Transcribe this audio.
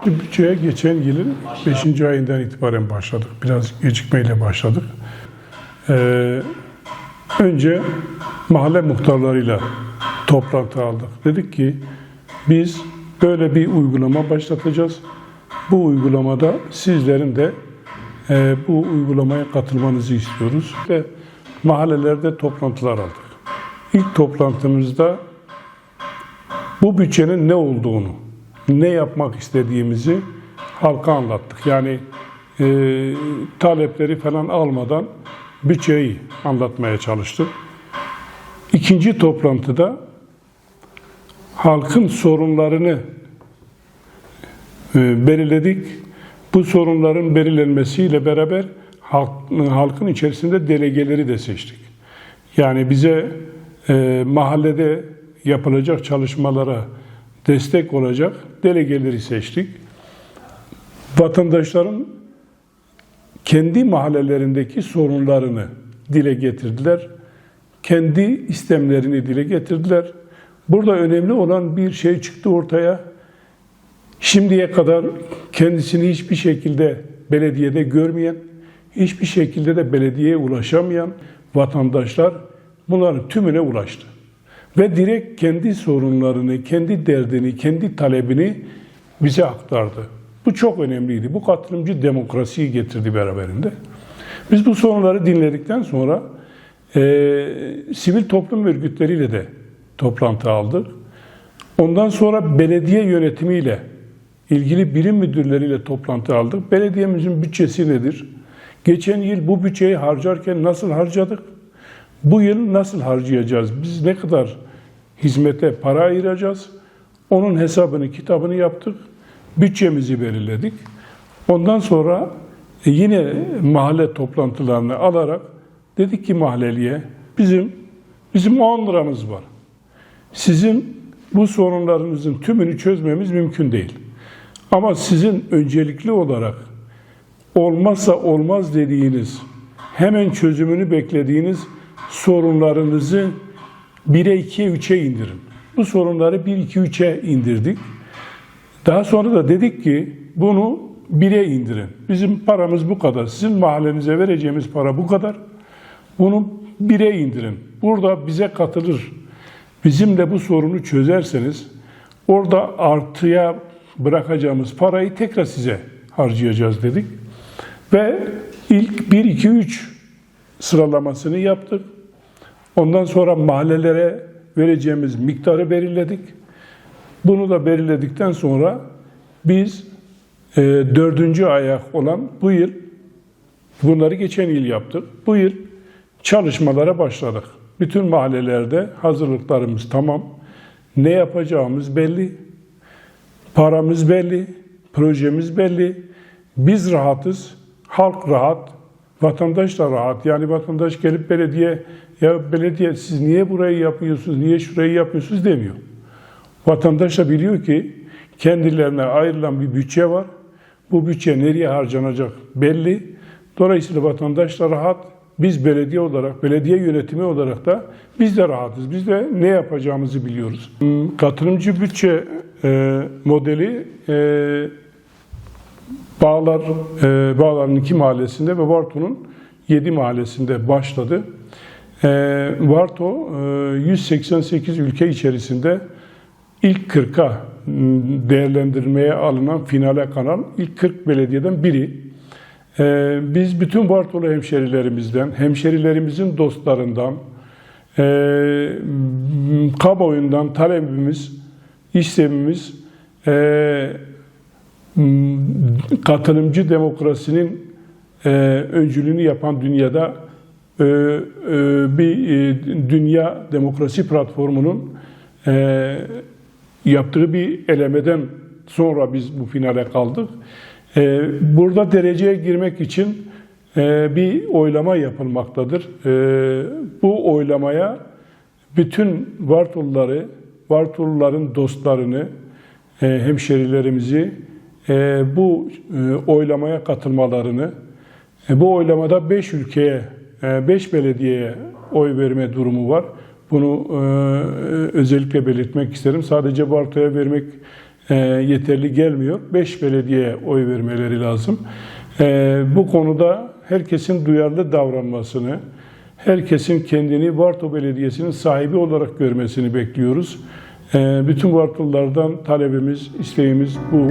Bütçeye geçen yılın 5. ayından itibaren başladık. Biraz gecikmeyle başladık. Önce mahalle muhtarlarıyla toplantı aldık. Dedik ki biz böyle bir uygulama başlatacağız. Bu uygulamada sizlerin de bu uygulamaya katılmanızı istiyoruz. Ve mahallelerde toplantılar aldık. İlk toplantımızda bu bütçenin ne olduğunu, ne yapmak istediğimizi halka anlattık. Yani talepleri falan almadan bütçeyi anlatmaya çalıştık. İkinci toplantıda halkın sorunlarını belirledik. Bu sorunların belirlenmesiyle beraber halkın içerisinde delegeleri de seçtik. Yani bize mahallede yapılacak çalışmalara destek olacak delegeleri seçtik. Vatandaşların kendi mahallelerindeki sorunlarını dile getirdiler. Kendi istemlerini dile getirdiler. Burada önemli olan bir şey çıktı ortaya. Şimdiye kadar kendisini hiçbir şekilde belediyede görmeyen, hiçbir şekilde de belediyeye ulaşamayan vatandaşlar bunların tümüne ulaştı. Ve direkt kendi sorunlarını, kendi derdini, kendi talebini bize aktardı. Bu çok önemliydi. Bu katılımcı demokrasiyi getirdi beraberinde. Biz bu sorunları dinledikten sonra sivil toplum örgütleriyle de toplantı aldık. Ondan sonra belediye yönetimiyle, ilgili birim müdürleriyle toplantı aldık. Belediyemizin bütçesi nedir? Geçen yıl bu bütçeyi harcarken nasıl harcadık? Bu yıl nasıl harcayacağız? Biz ne kadar hizmete para ayıracağız? Onun hesabını, kitabını yaptık. Bütçemizi belirledik. Ondan sonra yine mahalle toplantılarını alarak dedik ki mahalleliye bizim 10 liramız var. Sizin bu sorunlarınızın tümünü çözmemiz mümkün değil. Ama sizin öncelikli olarak olmazsa olmaz dediğiniz, hemen çözümünü beklediğiniz sorunlarınızı 1'e, 2'ye, 3'e indirin. Bu sorunları 1, 2, 3'e indirdik. Daha sonra da dedik ki bunu 1'e indirin. Bizim paramız bu kadar. Sizin mahallenize vereceğimiz para bu kadar. Bunu 1'e indirin. Burada bize katılır. Bizimle bu sorunu çözerseniz orada artıya bırakacağımız parayı tekrar size harcayacağız dedik. Ve ilk 1, 2, 3 sıralamasını yaptık. Ondan sonra mahallelere vereceğimiz miktarı belirledik. Bunu da belirledikten sonra biz 4. ayak olan bu yıl, bunları geçen yıl yaptık. Bu yıl çalışmalara başladık. Bütün mahallelerde hazırlıklarımız tamam. Ne yapacağımız belli. Paramız belli. Projemiz belli. Biz rahatız. Halk rahat. Vatandaş da rahat. Yani vatandaş gelip belediye siz niye burayı yapıyorsunuz, niye şurayı yapıyorsunuz demiyor. Vatandaş da biliyor ki kendilerine ayrılan bir bütçe var. Bu bütçe nereye harcanacak belli. Dolayısıyla vatandaş da rahat. Biz belediye olarak, belediye yönetimi olarak da biz de rahatız. Biz de ne yapacağımızı biliyoruz. Katılımcı bütçe modeli Bağlar'ın 2 mahallesinde ve Varto'nun 7 mahallesinde başladı. Varto 188 ülke içerisinde ilk 40'a değerlendirmeye alınan finale kalan ilk 40 belediyeden biri. Biz bütün Vartolu hemşerilerimizin dostlarından, kamuoyundan talebimiz, istemimiz katılımcı demokrasinin öncülüğünü yapan dünyada bir dünya demokrasi platformunun yaptığı bir elemeden sonra biz bu finale kaldık. Burada dereceye girmek için bir oylama yapılmaktadır. Bu oylamaya bütün Vartoluların dostlarını, hemşerilerimizi bu oylamaya katılmalarını, bu oylamada 5 belediyeye oy verme durumu var. Bunu özellikle belirtmek isterim. Sadece Barto'ya vermek yeterli gelmiyor. 5 belediyeye oy vermeleri lazım. Bu konuda herkesin duyarlı davranmasını, herkesin kendini Barto Belediyesi'nin sahibi olarak görmesini bekliyoruz. Bütün Bartolulardan talebimiz, isteğimiz bu.